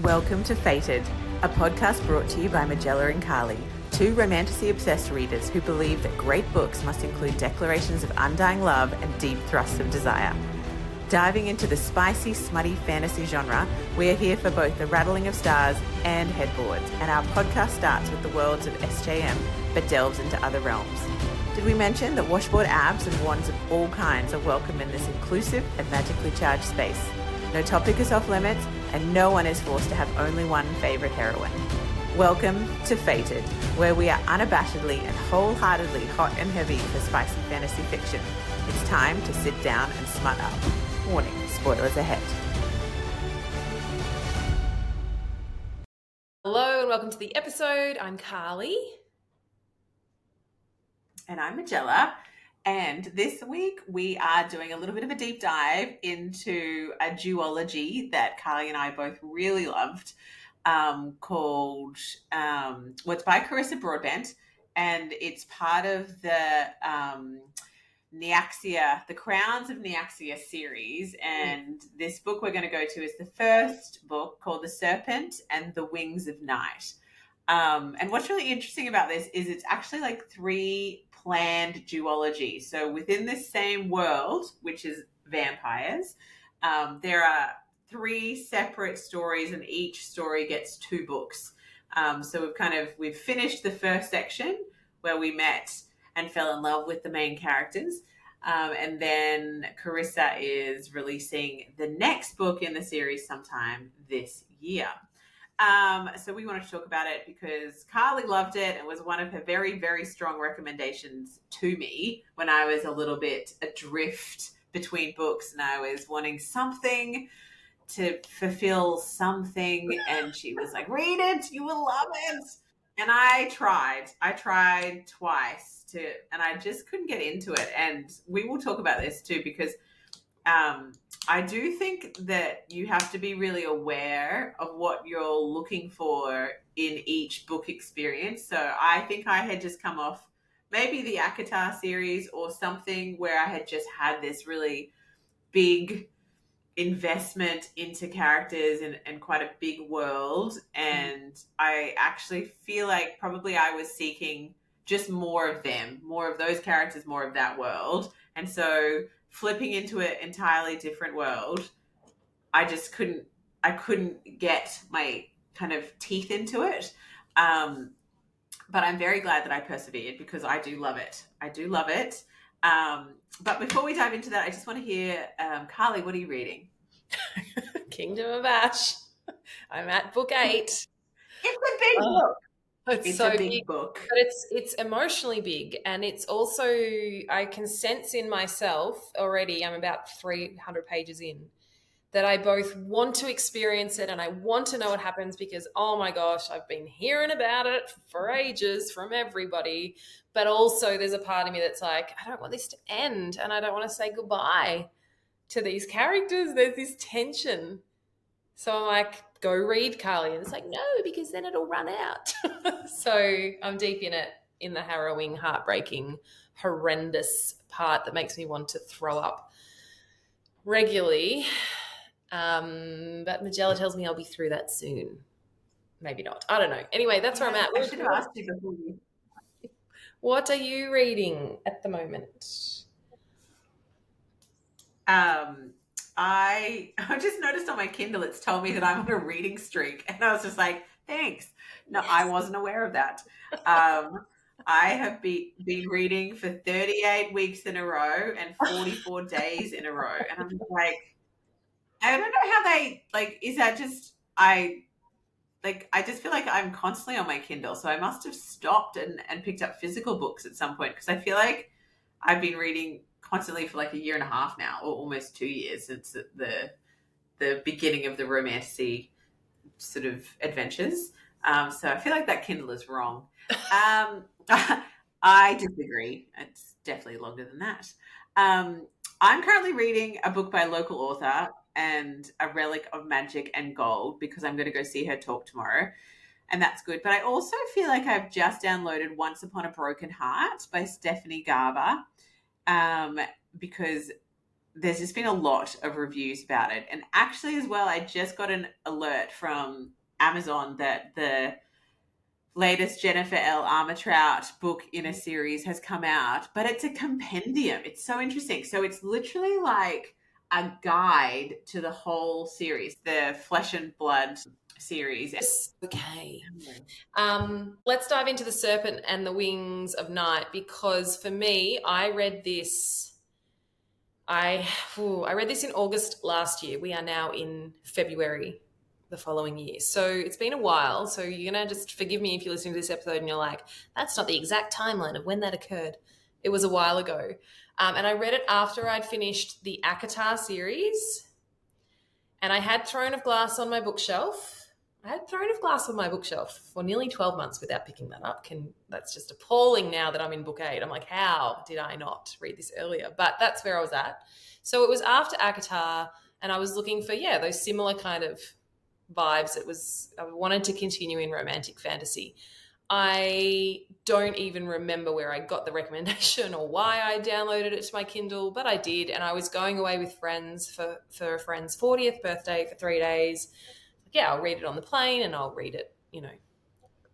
Welcome to Fated, a podcast brought to you by Magella and Carly, two romantasy-obsessed readers who believe that great books must include declarations of undying love and deep thrusts of desire. Diving into the spicy, smutty fantasy genre, we are here for both the rattling of stars and headboards, and our podcast starts with the worlds of SJM, but delves into other realms. Did we mention that washboard abs and wands of all kinds are welcome in this inclusive and magically charged space? No topic is off limits, and no one is forced to have only one favourite heroine. Welcome to Fated, where we are unabashedly and wholeheartedly hot and heavy for spicy fantasy fiction. It's time to sit down and smut up. Warning, spoilers ahead. Hello and welcome to the episode. I'm Carly. And I'm Magella. And this week we are doing a little bit of a deep dive into a duology that Carly and I both really loved, called, it's by Carissa Broadbent, and it's part of the Nyaxia, the Crowns of Nyaxia series. And this book we're going to go to is the first book, called The Serpent and the Wings of Night. And what's really interesting about this is it's actually like three planned duology. So within this same world, which is vampires, there are three separate stories, and each story gets two books. So we've finished the first section where we met and fell in love with the main characters. And then Carissa is releasing the next book in the series sometime this year. So we wanted to talk about it because Carly loved it and was one of her very, very strong recommendations to me when I was a little bit adrift between books and I was wanting something to fulfill something. And she was like, read it, you will love it. And I tried twice and I just couldn't get into it. And we will talk about this too, because I do think that you have to be really aware of what you're looking for in each book experience. So I think I had just come off maybe the ACOTAR series or something where I had just had this really big investment into characters and quite a big world. And I actually feel like probably I was seeking just more of them, more of those characters, more of that world. And so flipping into an entirely different world, I couldn't get my kind of teeth into it. But I'm very glad that I persevered because I do love it. But before we dive into that, I just want to hear, Carly, what are you reading? Kingdom of Ash. I'm at book 8. It's a big book. It's so a big book. But it's emotionally big, and it's also, I can sense in myself already, I'm about 300 pages in, that I both want to experience it and I want to know what happens because, oh my gosh, I've been hearing about it for ages from everybody. But also there's a part of me that's like, I don't want this to end and I don't want to say goodbye to these characters. There's this tension. So I'm like, go read, Carly. And it's like, no, because then it'll run out. So I'm deep in it, in the harrowing, heartbreaking, horrendous part that makes me want to throw up regularly. But Magella tells me I'll be through that soon. Maybe not. I don't know. Anyway, that's where I'm at. I should have asked you before. What are you reading at the moment? I just noticed on my Kindle it's told me that I'm on a reading streak, and I was just like, thanks. No, yes. I wasn't aware of that. I have been reading for 38 weeks in a row and 44 days in a row, and I'm like, I don't know how they, like, is that just, I just feel like I'm constantly on my Kindle, so I must have stopped and picked up physical books at some point, because I feel like I've been reading constantly for like a year and a half now, or almost 2 years since the beginning of the romantasy sort of adventures. So I feel like that Kindle is wrong. I disagree. It's definitely longer than that. I'm currently reading a book by a local author and a relic of magic and gold because I'm going to go see her talk tomorrow. And that's good. But I also feel like I've just downloaded Once Upon a Broken Heart by Stephanie Garber, because there's just been a lot of reviews about it. And actually as well, I just got an alert from Amazon that the latest Jennifer L. Armentrout book in a series has come out, but it's a compendium. It's so interesting. So it's literally like a guide to the whole series, the Flesh and Blood series. Okay. Let's dive into the Serpent and the Wings of Night, because for me, I read this in August last year. We are now in February the following year. So it's been a while. So you're going to just forgive me if you're listening to this episode and you're like, that's not the exact timeline of when that occurred. It was a while ago. And I read it after I'd finished the ACOTAR series. And I had Throne of Glass on my bookshelf. I had Throne of Glass on my bookshelf for nearly 12 months without picking that up. That's just appalling now that I'm in book 8. I'm like, how did I not read this earlier? But that's where I was at. So it was after ACOTAR, and I was looking for, those similar kind of vibes. I wanted to continue in romantic fantasy. I don't even remember where I got the recommendation or why I downloaded it to my Kindle, but I did. And I was going away with friends for a friend's 40th birthday for 3 days. I'll read it on the plane and I'll read it,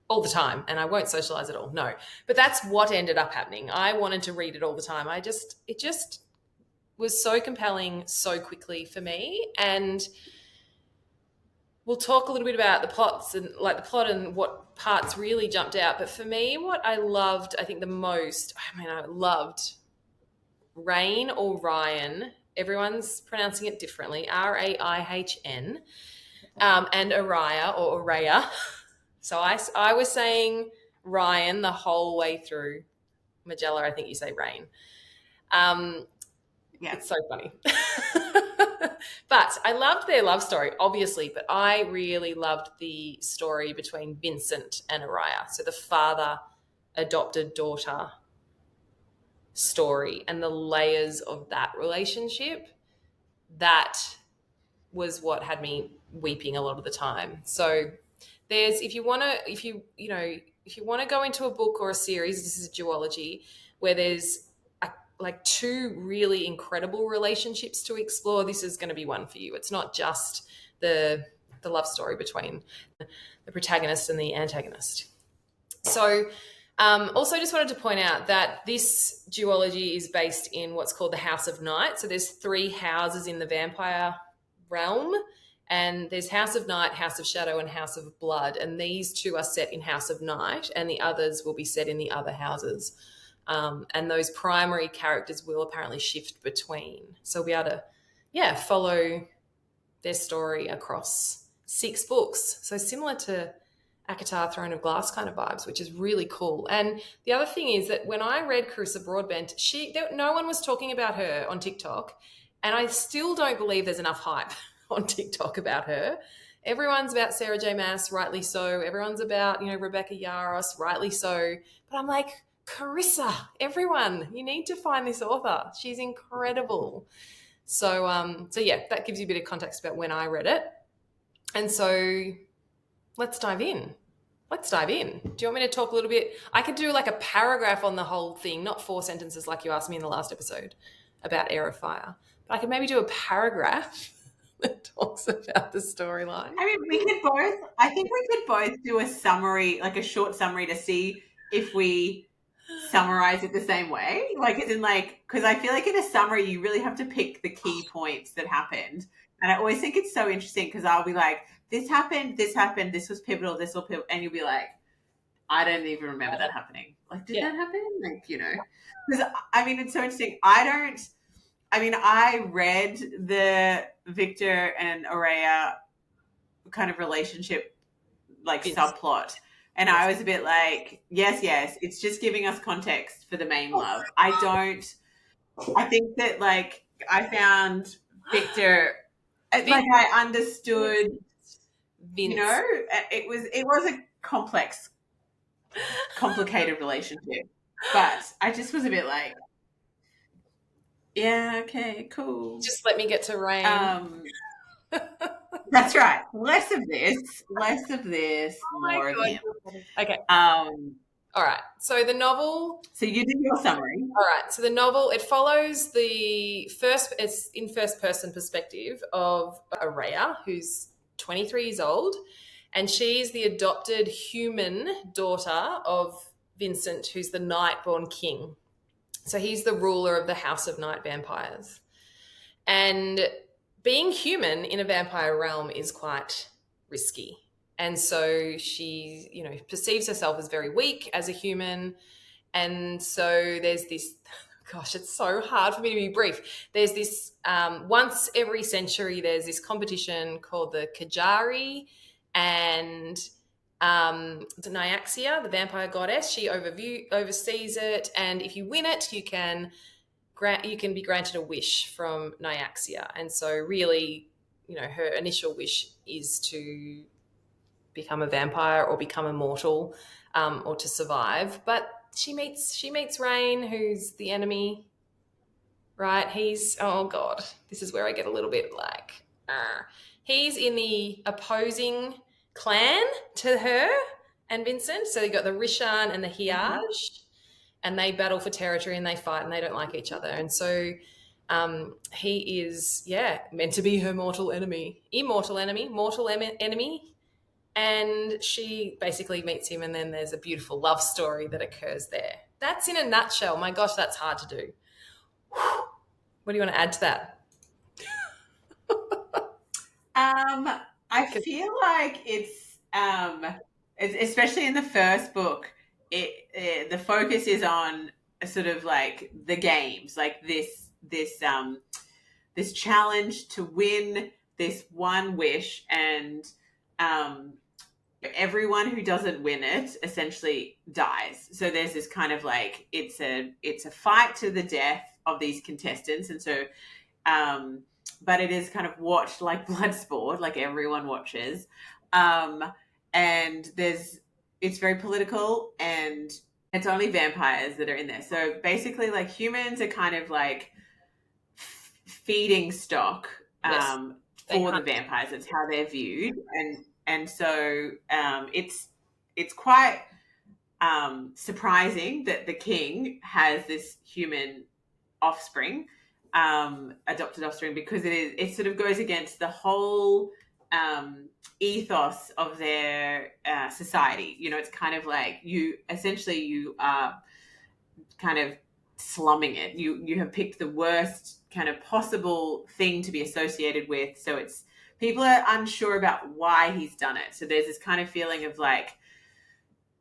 all the time, and I won't socialize at all. No, but that's what ended up happening. I wanted to read it all the time. It just was so compelling so quickly for me. And we'll talk a little bit about the plots and like the plot and what parts really jumped out. But for me, what I loved, I think the most, I loved Rain or Ryan. Everyone's pronouncing it differently. Raihn. And Oraya or Oraya. So I was saying Ryan the whole way through. Magella, I think you say Rain. It's so funny. But I loved their love story, obviously, but I really loved the story between Vincent and Oraya. So the father adopted daughter story and the layers of that relationship, that was what had me weeping a lot of the time. So if you want to go into a book or a series, this is a duology where there's two really incredible relationships to explore, this is going to be one for you. It's not just the love story between the protagonist and the antagonist. So also just wanted to point out that this duology is based in what's called the House of Night. So there's 3 houses in the vampire realm, and there's House of Night, House of Shadow, and House of Blood, and these 2 are set in House of Night, and the others will be set in the other houses. And those primary characters will apparently shift between. So we'll be able to, follow their story across 6 books. So similar to ACOTAR, Throne of Glass kind of vibes, which is really cool. And the other thing is that when I read Carissa Broadbent, no one was talking about her on TikTok, and I still don't believe there's enough hype on TikTok about her. Everyone's about Sarah J. Maas, rightly so. Everyone's about, Rebecca Yarros, rightly so. But I'm like, Carissa, everyone, you need to find this author. She's incredible. So that gives you a bit of context about when I read it. And so let's dive in. Do you want me to talk a little bit? I could do like a paragraph on the whole thing, not 4 sentences like you asked me in the last episode about Heir of Fire. But I could maybe do a paragraph that talks about the storyline. I think we could both do a summary, like a short summary, to see if we summarize it the same way, because I feel like in a summary you really have to pick the key points that happened, and I always think it's so interesting because I'll be like, this happened, this was pivotal, this will pivotal, and you'll be like, I don't even remember that happening. Like, did that happen? Because it's so interesting. I read the Victor and Oraya kind of relationship subplot. And yes. I was a bit like, yes, it's just giving us context for the main love. I think that I found Victor, I understood, Vince. It was a complicated relationship. But I just was a bit like, yeah, okay, cool. Just let me get to Rain. That's right. Less of this, more of him. Okay. All right. So the novel. So you do your summary. All right. So the novel, it follows it's in first person perspective of Oraya, who's 23 years old, and she's the adopted human daughter of Vincent, who's the Nightborn king. So he's the ruler of the House of Night Vampires. And being human in a vampire realm is quite risky. And so she, perceives herself as very weak as a human. And so there's this, gosh, it's so hard for me to be brief. There's this, once every century, there's this competition called the Kejari, and the Nyaxia, the vampire goddess, she oversees it. And if you win it, you can be granted a wish from Nyaxia. And so really, her initial wish is to become a vampire or become immortal, or to survive. But she meets Rain, who's the enemy, right? He's, oh God, this is where I get a little bit like, he's in the opposing clan to her and Vincent. So you got the Rishan and the Hiaj, and they battle for territory and they fight and they don't like each other. And so he is, meant to be her mortal enemy. And she basically meets him, and then there's a beautiful love story that occurs there. That's in a nutshell. My gosh, that's hard to do. What do you want to add to that? I feel like it's especially in the first book, the focus is on sort of like the games, like this challenge to win this one wish, and everyone who doesn't win it essentially dies. So there's this kind of like, it's a fight to the death of these contestants. And so but it is kind of watched like blood sport, like everyone watches, and it's very political, and it's only vampires that are in there. So basically, like, humans are kind of like feeding stock for the vampires. It's how they're viewed, and so it's quite surprising that the king has this human offspring, adopted offspring, because it sort of goes against the whole ethos of their society. It's kind of like you are kind of slumming it. You have picked the worst kind of possible thing to be associated with. So it's, people are unsure about why he's done it. So there's this kind of feeling of like,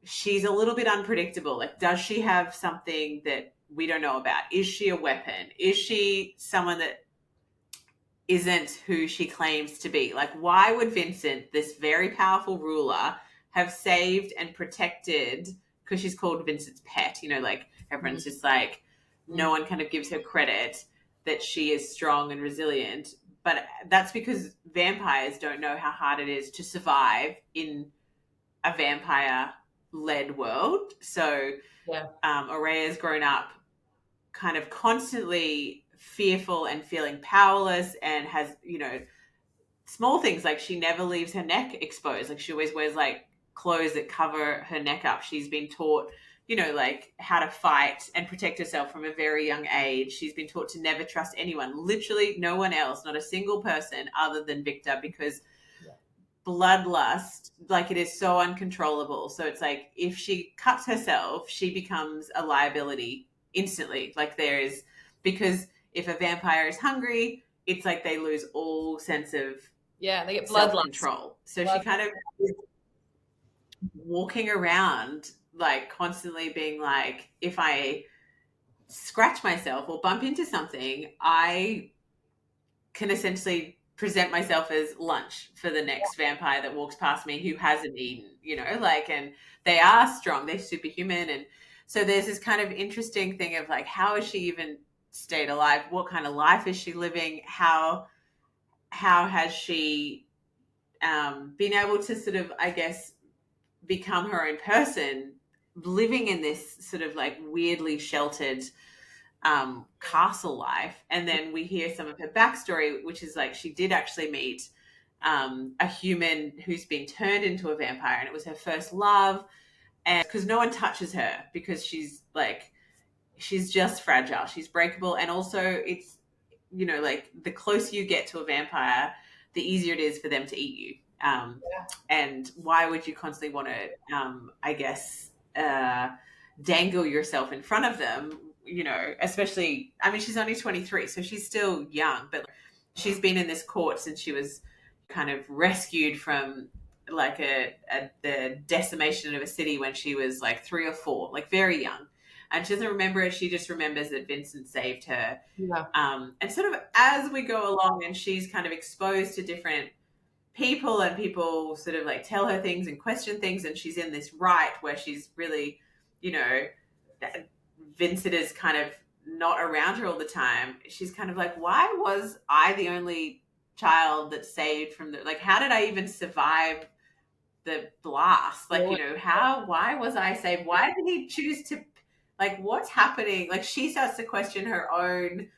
she's a little bit unpredictable. Like, does she have something that we don't know about? Is she a weapon? Is she someone that isn't who she claims to be? Like, why would Vincent, this very powerful ruler, have saved and protected, because she's called Vincent's pet, like everyone's just like, no one kind of gives her credit that she is strong and resilient. But that's because vampires don't know how hard it is to survive in a vampire-led world. So Oraya's grown up kind of constantly fearful and feeling powerless, and has, small things like she never leaves her neck exposed. Like, she always wears like clothes that cover her neck up. She's been taught, like how to fight and protect herself from a very young age. She's been taught to never trust anyone, literally no one else, not a single person other than Victor, because bloodlust, like, it is so uncontrollable. So it's like, if she cuts herself, she becomes a liability instantly. Like, because if a vampire is hungry, it's like they lose all sense of they get bloodlust control. So she kind of is walking around like constantly being like, if I scratch myself or bump into something, I can essentially present myself as lunch for the next vampire that walks past me who hasn't eaten, and they are strong, they're superhuman. And so there's this kind of interesting thing of like, how has she even stayed alive? What kind of life is she living? How has she been able to sort of, I guess, become her own person, living in this sort of like weirdly sheltered castle life? And then we hear some of her backstory, which is like, she did actually meet a human who's been turned into a vampire, and it was her first love. and because no one touches her because she's just fragile, she's breakable, and also it's, you know, like the closer you get to a vampire, the easier it is for them to eat you. And why would you constantly want to, I guess, dangle yourself in front of them? You know, especially, I mean, she's only 23, so she's still young, but she's been in this court since she was kind of rescued from like the decimation of a city when she was like 3 or 4, like very young. And she doesn't remember it. She just remembers that Vincent saved her. Yeah. And sort of as we go along and she's kind of exposed to different people and people sort of like tell her things and question things, and she's in this rite where she's really, you know, Vincent is kind of not around her all the time. She's kind of like, why was I the only child that saved from the, like, how did I even survive the blast? Like, you know, why was I saved? Why did he choose to, like, what's happening? Like, she starts to question her own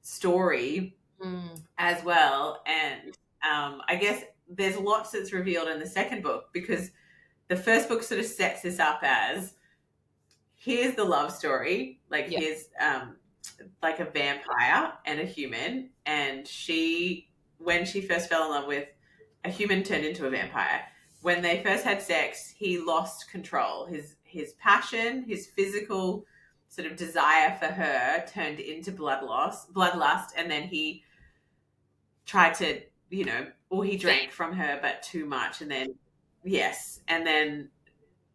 story as well. And I guess there's lots that's revealed in the second book, because the first book sort of sets this up as, here's the love story, like here's like a vampire and a human, and when she first fell in love with a human turned into a vampire. When they first had sex, he lost control. His passion, his physical sort of desire for her turned into bloodlust, and then he tried to, you know, or he drank from her, but too much, and then and then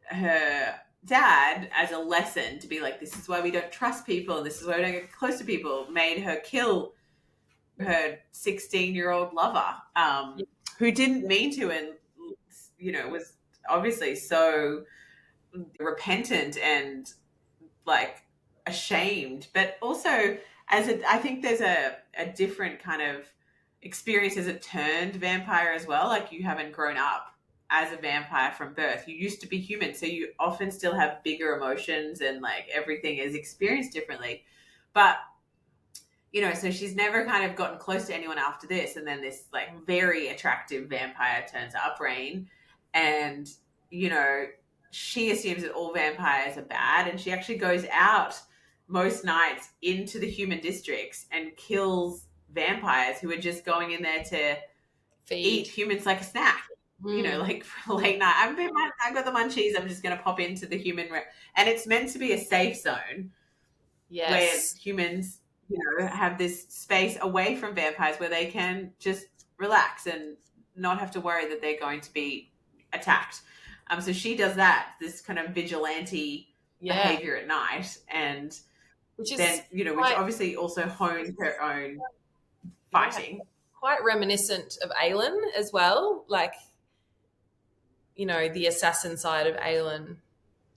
her dad, as a lesson to be like, this is why we don't trust people, and this is why we don't get close to people, made her kill her 16-year-old lover, who didn't mean to, and, you know, was obviously so repentant and like ashamed, but also I think there's a different kind of experience as a turned vampire as well. Like, you haven't grown up as a vampire from birth. You used to be human, so you often still have bigger emotions, and like everything is experienced differently. But, you know, so she's never kind of gotten close to anyone after this, and then this like very attractive vampire turns up, Rain, and, you know, she assumes that all vampires are bad, and she actually goes out most nights into the human districts and kills vampires who are just going in there to eat humans like a snack. You know, like for late night, I've got the munchies, I'm just going to pop into the human, and it's meant to be a safe zone, where humans, you know, have this space away from vampires where they can just relax and not have to worry that they're going to be attacked. So she does that, this kind of vigilante behavior at night, and which is then, you know, which obviously also hones her own fighting. Quite reminiscent of Aelin as well, like, you know, the assassin side of Aelin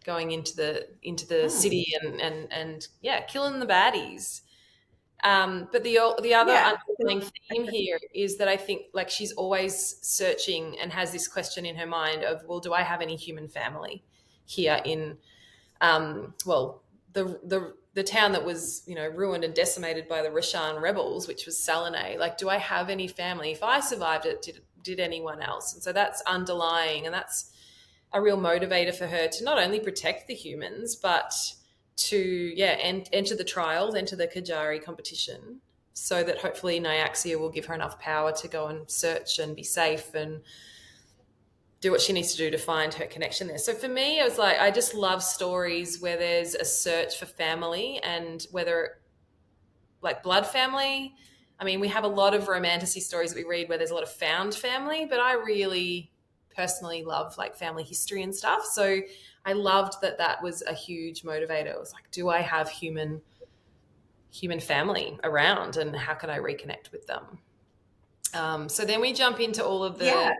going into the city and killing the baddies. But the other underlying theme here is that I think, like, she's always searching and has this question in her mind of, well, do I have any human family here in, the town that was, you know, ruined and decimated by the Rishan rebels, which was Salinay. Like, do I have any family? If I survived it, did anyone else? And so that's underlying, and that's a real motivator for her to not only protect the humans, but to enter the trials, enter the Kejari competition, so that hopefully Nyaxia will give her enough power to go and search and be safe and do what she needs to do to find her connection there. So for me, I was like, I just love stories where there's a search for family, and whether like blood family. I mean, we have a lot of romantasy stories that we read where there's a lot of found family, but I really personally love like family history and stuff. So I loved that was a huge motivator. It was like, do I have human family around, and how can I reconnect with them? So then we jump into all of the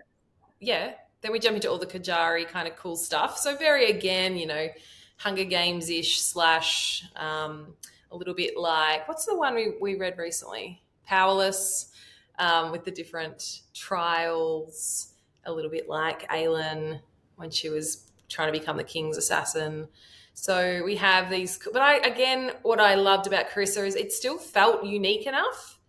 then we jump into all the Kejari kind of cool stuff. So very, again, you know, Hunger Games-ish / a little bit like, what's the one we read recently? Powerless, with the different trials, a little bit like Aelin when she was trying to become the king's assassin. So we have these, but what I loved about Carissa is it still felt unique enough.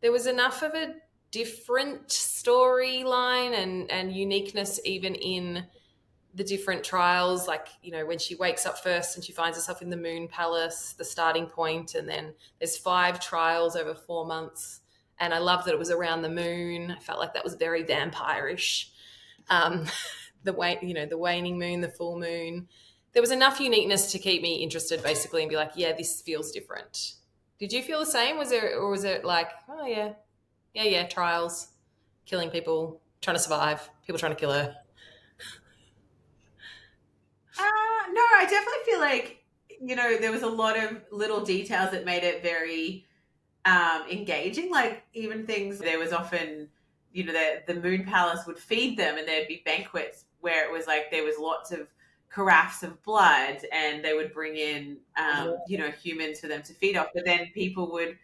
There was enough of a different storyline and uniqueness even in the different trials, like, you know, when she wakes up first and she finds herself in the Moon Palace, the starting point, and then there's 5 trials over 4 months. And I love that it was around the moon. I felt like that was very vampire-ish. The waning moon, the full moon. There was enough uniqueness to keep me interested, basically, and be like, yeah, this feels different. Did you feel the same? Was it like, oh yeah, trials, killing people, trying to survive, people trying to kill her? No, I definitely feel like, you know, there was a lot of little details that made it very engaging. Like even things, there was often, you know, the Moon Palace would feed them, and there'd be banquets where it was like there was lots of carafes of blood, and they would bring in, you know, humans for them to feed off. But then people would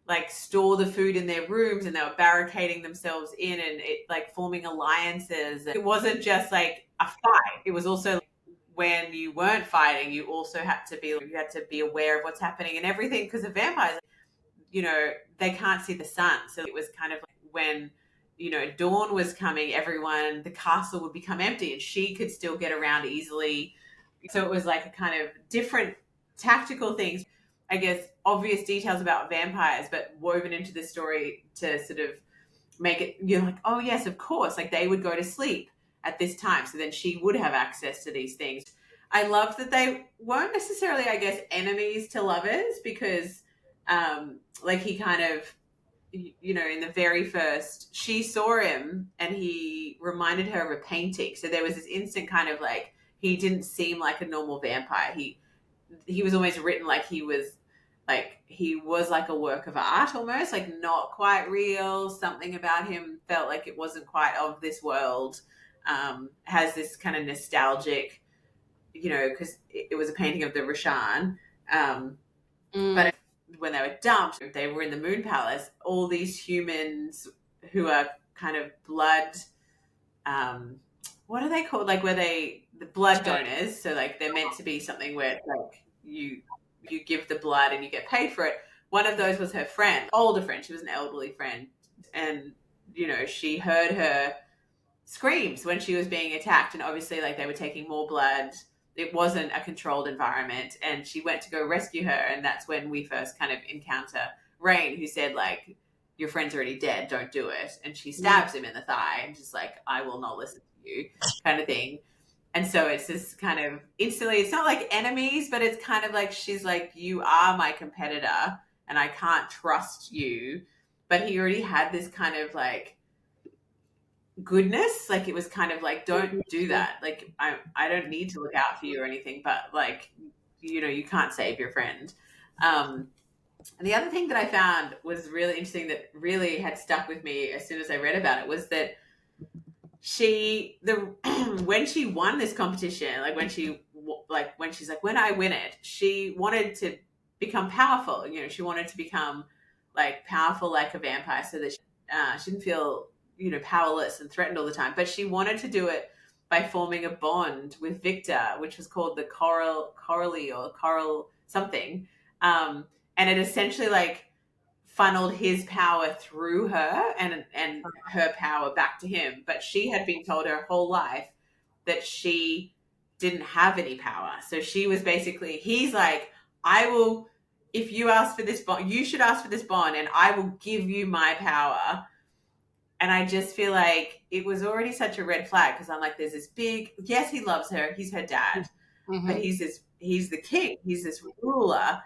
like store the food in their rooms, and they were barricading themselves in, and it like forming alliances. It wasn't just like a fight. It was also when you weren't fighting, you also had to be aware of what's happening and everything, because of vampires, you know, they can't see the sun. So it was kind of like when, you know, dawn was coming, the castle would become empty, and she could still get around easily. So it was like a kind of different tactical things, I guess, obvious details about vampires, but woven into the story to sort of make it, you're like, oh yes, of course, like they would go to sleep at this time, so then she would have access to these things. I loved that they weren't necessarily, I guess, enemies to lovers, because like he kind of, you know, in the very first, she saw him and he reminded her of a painting. So there was this instant kind of like, he didn't seem like a normal vampire. He was almost written like he was like a work of art, almost like not quite real. Something about him felt like it wasn't quite of this world. Has this kind of nostalgic, you know, because it was a painting of the Roshan. But when they were dumped, they were in the Moon Palace. All these humans who are kind of blood, what are they called? Like the blood donors. So like they're meant to be something where like you give the blood and you get paid for it. One of those was her friend, older friend. She was an elderly friend, and you know, she heard her screams when she was being attacked, and obviously like they were taking more blood. It wasn't a controlled environment, and she went to go rescue her, and that's when we first kind of encounter Rain, who said like, your friend's already dead, don't do it. And she stabs him in the thigh and just like, I will not listen to you, kind of thing. And so it's this kind of instantly, it's not like enemies, but it's kind of like, she's like, you are my competitor and I can't trust you. But he already had this kind of like goodness. Like it was kind of like, don't do that. Like I don't need to look out for you or anything, but like, you know, you can't save your friend. And the other thing that I found was really interesting that really had stuck with me as soon as I read about it was that when she won this competition, like when she's like, when I win it, she wanted to become powerful. You know, she wanted to become like powerful like a vampire, so that she didn't feel, you know, powerless and threatened all the time. But she wanted to do it by forming a bond with Victor, which was called the Coralie or Coral something. And it essentially like funneled his power through her and her power back to him. But she had been told her whole life that she didn't have any power. So she was basically, he's like, I will, if you ask for this bond, you should ask for this bond and I will give you my power. And I just feel like it was already such a red flag, because I'm like, there's this big, yes, he loves her. He's her dad, but he's the king. He's this ruler.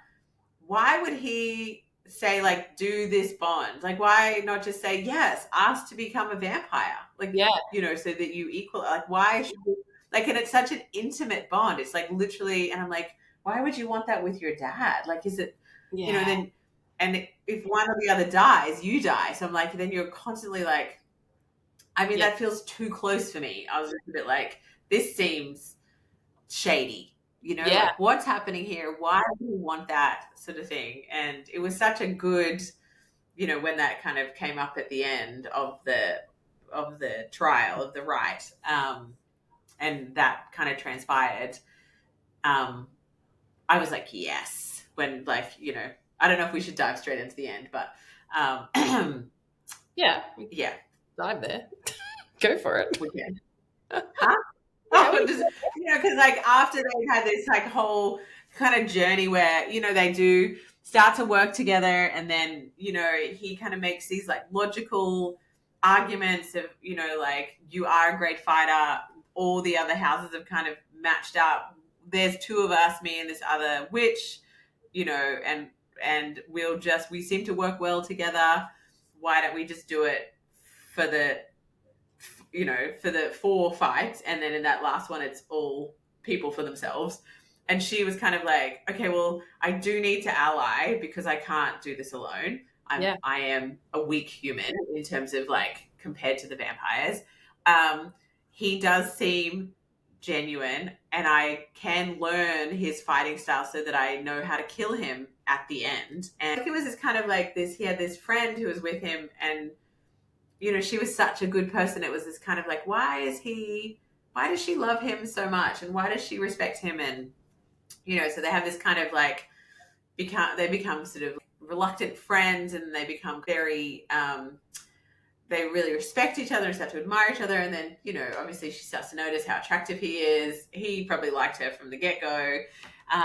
Why would he say like, do this bond? Like, why not just say, yes, ask to become a vampire? Like, yeah, you know, so that you equal, like, why should we, like, and it's such an intimate bond. It's like literally, and I'm like, why would you want that with your dad? Like, is it, you know, then, and if one or the other dies, you die. So I'm like, then you're constantly like, I mean, that feels too close for me. I was just a bit like, this seems shady, you know, like what's happening here? Why do you want that sort of thing? And it was such a good, you know, when that kind of came up at the end of the trial of the rite, and that kind of transpired. I was like, yes, when like, you know, I don't know if we should dive straight into the end, but yeah, dive there. Go for it. We can. Huh? Yeah, someone just, because like after they've had this like whole kind of journey where, they do start to work together, and then, he kind of makes these like logical arguments of, like, you are a great fighter. All the other houses have kind of matched up. There's two of us, me and this other witch, and we seem to work well together. Why don't we just do it for the 4 fights, and then in that last one it's all people for themselves. And she was kind of like, okay, well, I do need to ally because I can't do this alone. I am a weak human in terms of like compared to the vampires. He does seem genuine, and I can learn his fighting style so that I know how to kill him at the end. And it was this kind of like this, he had this friend who was with him, and she was such a good person. It was this kind of like, why does she love him so much, and why does she respect him? And so they have this kind of like they become sort of reluctant friends, and they become very they really respect each other and start to admire each other. And then, obviously she starts to notice how attractive he is. He probably liked her from the get-go.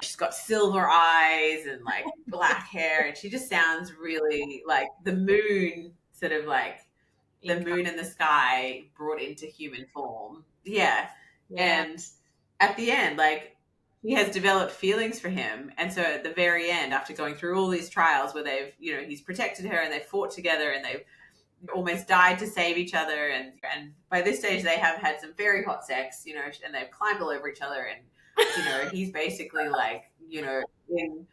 She's got silver eyes and like black hair, and she just sounds really like the moon, sort of like the moon in the sky brought into human form. Yeah. And at the end, like, he has developed feelings for him. And so at the very end, after going through all these trials where they've, he's protected her and they've fought together and they've almost died to save each other. And by this stage, they have had some very hot sex, and they've climbed all over each other. And, he's basically like, in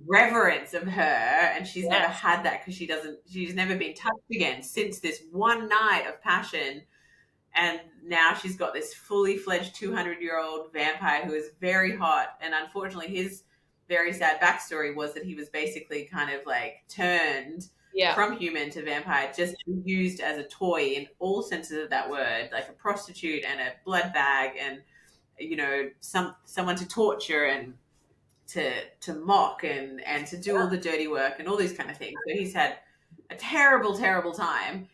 reverence of her, and she's never had that because she's never been touched again since this one night of passion. And now she's got this fully fledged 200-year-old vampire who is very hot. And unfortunately, his very sad backstory was that he was basically kind of like turned from human to vampire, just used as a toy in all senses of that word, like a prostitute and a blood bag, and someone to torture and to mock and to do all the dirty work and all these kind of things. So he's had a terrible, terrible time,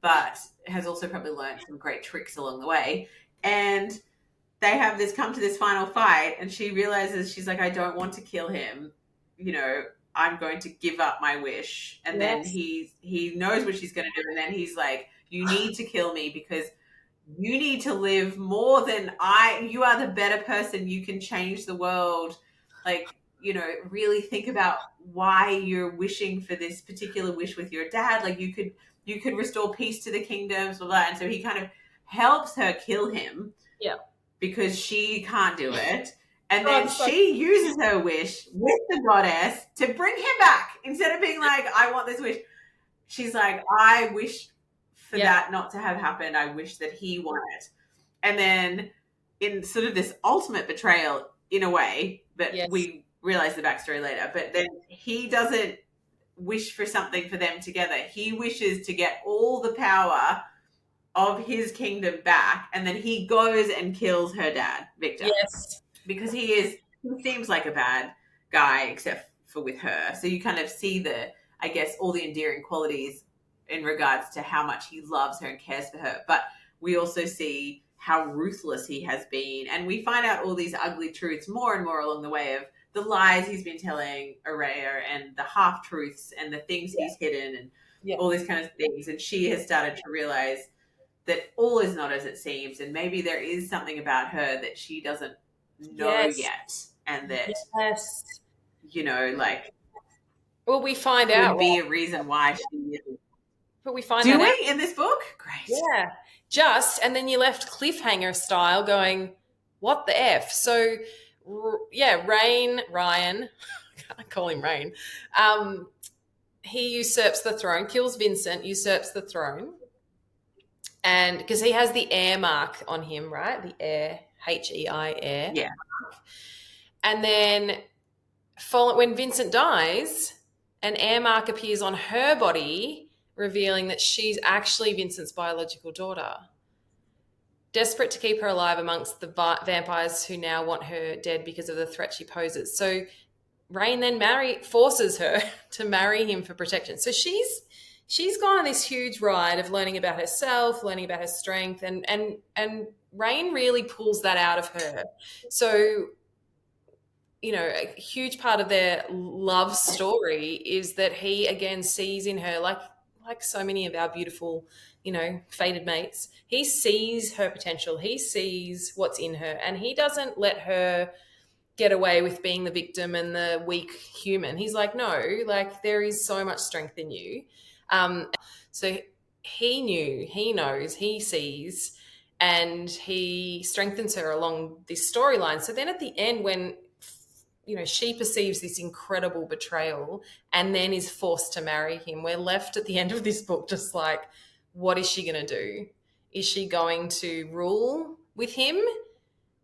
but has also probably learned some great tricks along the way. And they have come to this final fight, and she realizes, she's like, I don't want to kill him. I'm going to give up my wish. And then he knows what she's going to do. And then he's like, you need to kill me because you need to live more than you are the better person. You can change the world. Like, really think about why you're wishing for this particular wish with your dad. Like, you could restore peace to the kingdoms, blah, blah. And so he kind of helps her kill him. Yeah. Because she can't do it. And then she uses her wish with the goddess to bring him back. Instead of being like, I want this wish. She's like, I wish for that not to have happened. I wish that he won it. And then in sort of this ultimate betrayal, in a way, but we realize the backstory later, but then he doesn't wish for something for them together. He wishes to get all the power of his kingdom back, and then he goes and kills her dad, Victor. Yes. Because he seems like a bad guy, except for with her. So you kind of see all the endearing qualities in regards to how much he loves her and cares for her. But we also see how ruthless he has been. And we find out all these ugly truths more and more along the way of the lies he's been telling Oraya and the half-truths and the things he's hidden and all these kind of things. And she has started to realize that all is not as it seems. And maybe there is something about her that she doesn't know yet, and that we find out would be a reason why she isn't. But we find do out we in this book? Great. And then you left cliffhanger style going, what the F? So Ryan I call him Rain, he usurps the throne, kills Vincent, usurps the throne, and because he has the heir mark on him, right? The heir, H-E-I, heir. Yeah. And then when Vincent dies, an heir mark appears on her body, revealing that she's actually Vincent's biological daughter. Desperate to keep her alive amongst the vampires who now want her dead because of the threat she poses. So Rain then forces her to marry him for protection. So she's she's gone on this huge ride of learning about herself, learning about her strength, and Rain really pulls that out of her. So, you know, a huge part of their love story is that he again sees in her, like so many of our beautiful, you know, fated mates, he sees her potential, he sees what's in her, and he doesn't let her get away with being the victim and the weak human. He's like, no, like there is so much strength in you. So he knew, he knows, he sees, and he strengthens her along this storyline. So then at the end, when, you know, she perceives this incredible betrayal and then is forced to marry him, we're left at the end of this book just like, what is she going to do? Is she going to rule with him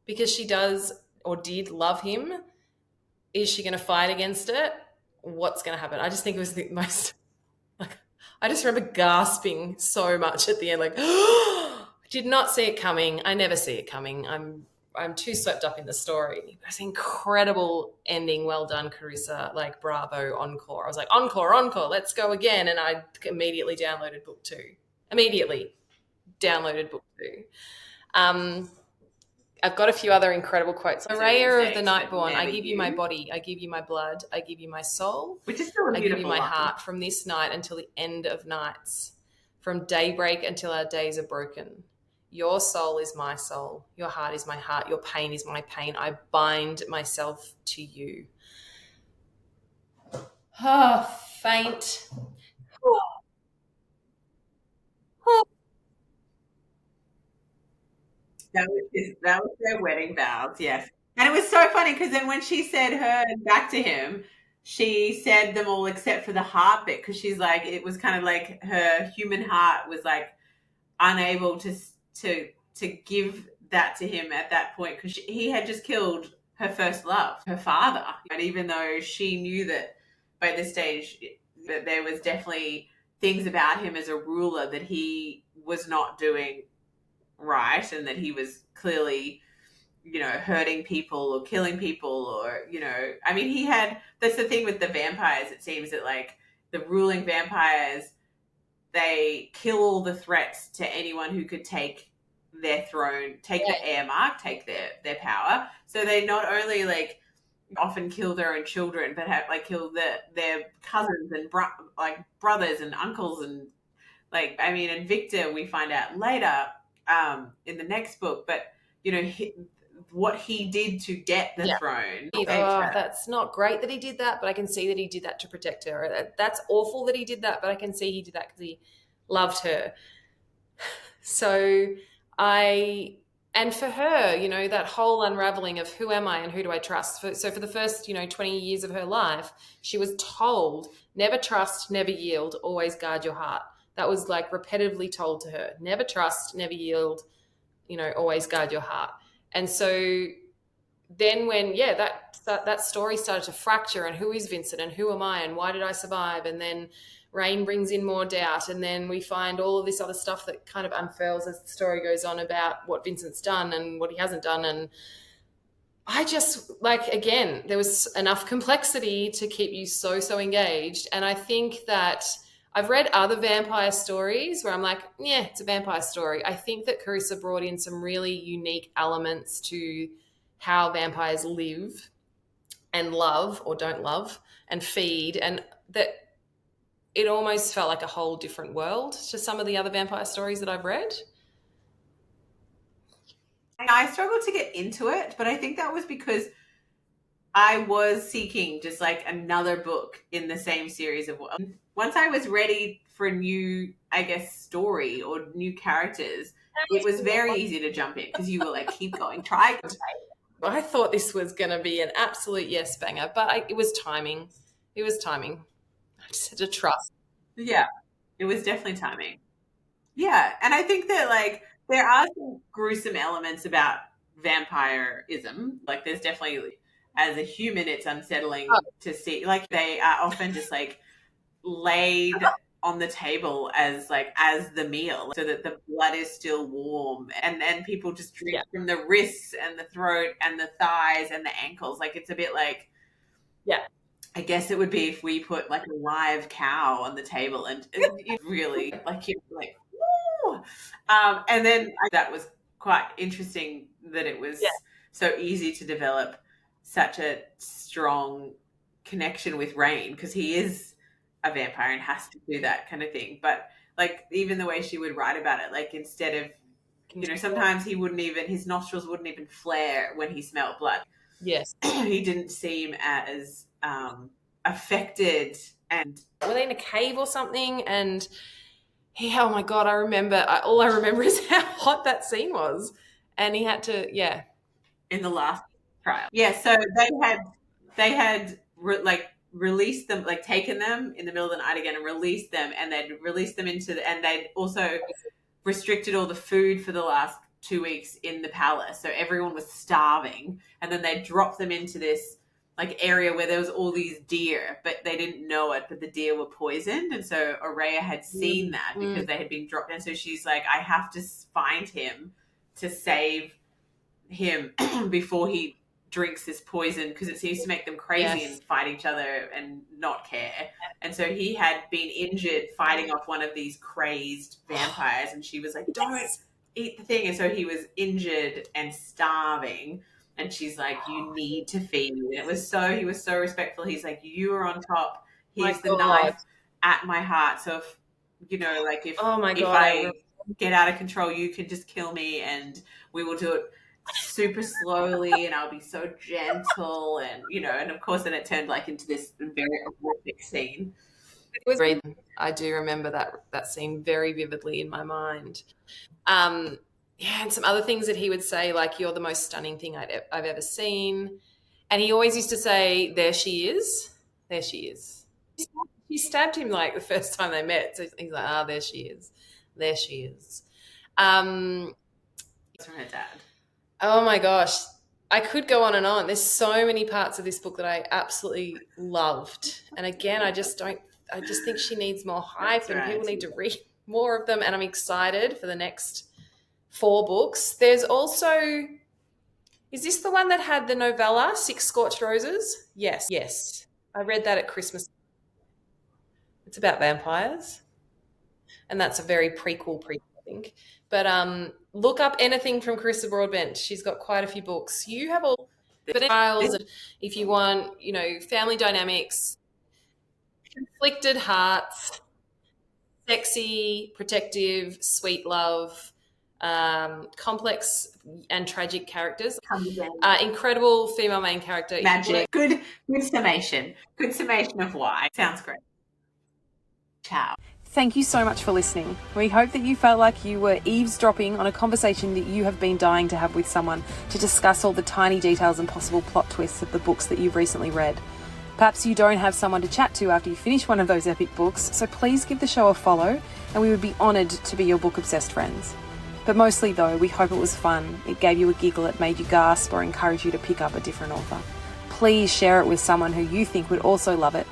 because she does or did love him? Is she going to fight against it? What's going to happen? I just think it was the most, like, I just remember gasping so much at the end, like, did not see it coming. I never see it coming. I'm too swept up in the story. It's an incredible ending. Well done, Carissa. Like, bravo, encore. I was like, encore, let's go again. And I immediately downloaded book 2. I've got a few other incredible quotes. Oraya of the Nightborn, I give you my body, I give you my blood, I give you my soul. Which is still a beautiful I give you my heart from this night until the end of nights, from daybreak until our days are broken. Your soul is my soul. Your heart is my heart. Your pain is my pain. I bind myself to you. Oh, faint. Oh. Oh. That was their wedding vows, yes. And it was so funny because then when she said her back to him, she said them all except for the heart bit, because she's like, it was kind of like her human heart was like unable to give that to him at that point, because he had just killed her first love, her father. And even though she knew that by this stage that there was definitely things about him as a ruler that he was not doing right, and that he was clearly, you know, hurting people or killing people, or, you know, I mean, that's the thing with the vampires. It seems that like the ruling vampires, they kill all the threats to anyone who could take their throne, take the air mark, take their power. So they not only like often kill their own children, but have like kill their cousins and brothers and uncles, and like, I mean, and Victor, we find out later in the next book, but you know, what he did to get the throne. Oh, that's not great that he did that, but I can see that he did that to protect her. That's awful that he did that, but I can see he did that because he loved her. So and for her, you know, that whole unraveling of who am I and who do I trust? So for the first, you know, 20 years of her life, she was told, never trust, never yield, always guard your heart. That was like repetitively told to her, never trust, never yield, you know, always guard your heart. And so then when, that story started to fracture, and who is Vincent and who am I and why did I survive? And then Rain brings in more doubt, and then we find all of this other stuff that kind of unfurls as the story goes on about what Vincent's done and what he hasn't done. And I just, like, again, there was enough complexity to keep you so engaged. And I think that I've read other vampire stories where I'm like, yeah, it's a vampire story. I think that Carissa brought in some really unique elements to how vampires live and love or don't love and feed, and that it almost felt like a whole different world to some of the other vampire stories that I've read. I struggled to get into it, but I think that was because I was seeking just like another book in the same series of, once I was ready for a new, I guess, story or new characters, it was very easy to jump in because you were like, keep going, try. I thought this was going to be an absolute yes banger, but it was timing. I just had to trust. Yeah, it was definitely timing. Yeah, and I think that like there are some gruesome elements about vampirism. Like there's definitely, as a human, it's unsettling to see. Like they are often just like laid on the table as the meal, so that the blood is still warm, and then people just drink from the wrists and the throat and the thighs and the ankles. Like it's a bit like, I guess it would be if we put like a live cow on the table and it really like you're like, woo! And then that was quite interesting that it was so easy to develop such a strong connection with Rain, because he is a vampire and has to do that kind of thing. But like even the way she would write about it, like instead of, you know, sometimes his nostrils wouldn't even flare when he smelled blood. Yes. He didn't seem as affected. And were they in a cave or something? And oh my God, all I remember is how hot that scene was. And he had to, in the last trial. Yeah, so they had released them, like taken them in the middle of the night again and released them, and they'd released them and they'd also restricted all the food for the last 2 weeks in the palace. So everyone was starving, and then they dropped them into this like area where there was all these deer, but they didn't know it, but the deer were poisoned. And so Oraya had seen that because they had been dropped in. So she's like, I have to find him to save him before he drinks this poison, because it seems to make them crazy and fight each other and not care. And so he had been injured fighting off one of these crazed vampires, and she was like, don't eat the thing. And so he was injured and starving, and she's like, you need to feed me. And he was so respectful. He's like, you are on top, here's the knife at my heart, so if you know, like if I get out of control, you can just kill me, and we will do it super slowly, and I'll be so gentle. And you know, and of course then it turned like into this very horrific scene. I do remember that scene very vividly in my mind. And some other things that he would say, like, you're the most stunning thing I've ever seen. And he always used to say, there she is, there she is. She stabbed him like the first time they met, so he's like, there she is, there she is. From her dad. Oh my gosh, I could go on and on. There's so many parts of this book that I absolutely loved. And again, I just think she needs more hype. That's and people need to read more of them. And I'm excited for the next 4 books. There's also, is this the one that had the novella, 6 Scorched Roses? Yes. I read that at Christmas. It's about vampires. And that's a very prequel, I think. But look up anything from Carissa Broadbent. She's got quite a few books. You have all the trials. If you want, you know, family dynamics, conflicted hearts, sexy, protective, sweet love, complex and tragic characters, incredible female main character. Magic. Good summation. Good summation of why. Sounds great. Ciao. Thank you so much for listening. We hope that you felt like you were eavesdropping on a conversation that you have been dying to have with someone to discuss all the tiny details and possible plot twists of the books that you've recently read. Perhaps you don't have someone to chat to after you finish one of those epic books, so please give the show a follow, and we would be honoured to be your book-obsessed friends. But mostly though, we hope it was fun, it gave you a giggle, it made you gasp, or encouraged you to pick up a different author. Please share it with someone who you think would also love it,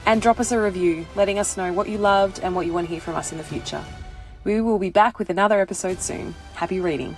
and drop us a review, letting us know what you loved and what you want to hear from us in the future. We will be back with another episode soon. Happy reading.